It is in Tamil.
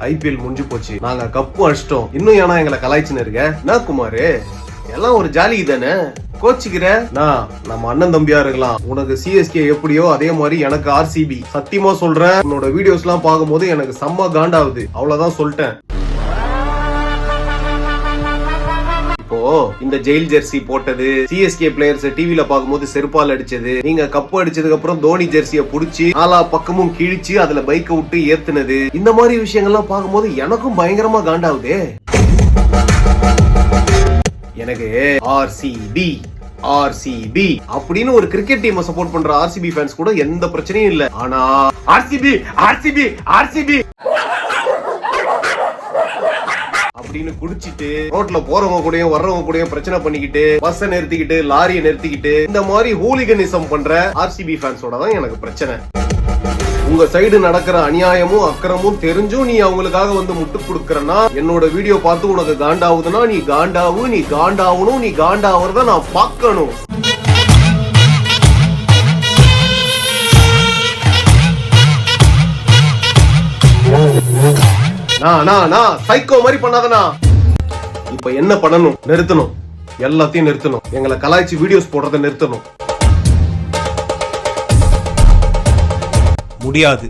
ஐபிஎல் முடிஞ்சு போச்சு, நாங்க கப்பு அடிச்சிட்டோம், இன்னும் ஏன்னா எங்களை கலாய்ச்சின்னு இருக்க? என்ன குமாரு, எல்லாம் ஒரு ஜாலி தானே, கோச்சிக்கிற? நம்ம அண்ணன் தம்பியா இருக்கலாம். உனக்கு சிஎஸ்கே எப்படியோ அதே மாதிரி எனக்கு ஆர்சிபி. சத்தியமா சொல்றேன், உன்னோட வீடியோஸ் எல்லாம் பார்க்கும்போது எனக்கு செம்ம காண்டாவுது. அவ்வளவுதான் சொல்லிட்டேன். இப்போ இந்த ஜெயில் ஜெர்சி போட்டது, சிஎஸ்கே பிளேயர்ஸ் டிவில பாக்கும்போது செருப்பால் அடிச்சது, நீங்க கப்பு அடிச்சதுக்கு அப்புறம் தோனி ஜெர்சிய புடிச்சு நாலா பக்கமும் கிழிச்சு அதுல பைக்க விட்டு ஏத்துனது, இந்த மாதிரி விஷயங்கள்லாம் பார்க்கும்போது எனக்கும் பயங்கரமா காண்டாவுதே. எனக்கு ஆர்சிபி ஆர்சிபி அப்படின்னு ஒரு கிரிக்கெட் டீமை சப்போர்ட் பண்ற ஆர்சிபி ஃபேன்ஸ் கூட எந்த பிரச்சனையும் இல்ல. ஆனா ஆர்சிபி ஆர்சிபி ஆர்சிபி அப்படின்னு குடிச்சிட்டு ரோட்ல போறவங்க கூடயும் வர்றவங்க கூடயும் பிரச்சனை பண்ணிக்கிட்டு, பஸ்ஸை நிறுத்திக்கிட்டு, லாரியை நிறுத்திக்கிட்டு, இந்த மாதிரி ஹூலிகனிசம் பண்ற ஆர்சிபி ஃபேன்ஸோட தான் எனக்கு பிரச்சனை. உங்க சைடு நடக்கிற அநியாயமும் அக்கிரமும் தெரிஞ்சும் நீ அவங்களுக்காக வந்து முட்டு கொடுக்கறனா, என்னோட வீடியோ பார்த்து உனக்கு காண்டாவுதுன்னா நீ காண்டாவு, நீ காண்டாவணும், நீ காண்டாவறத நான் பார்க்கணும். சைக்கோ மாதிரி பண்ணாதனா. இப்ப என்ன பண்ணணும்? நிறுத்தணும், எல்லாத்தையும் நிறுத்தணும். எங்களை கலாய்ச்சி வீடியோஸ் போடுறத நிறுத்தணும். முடியாது.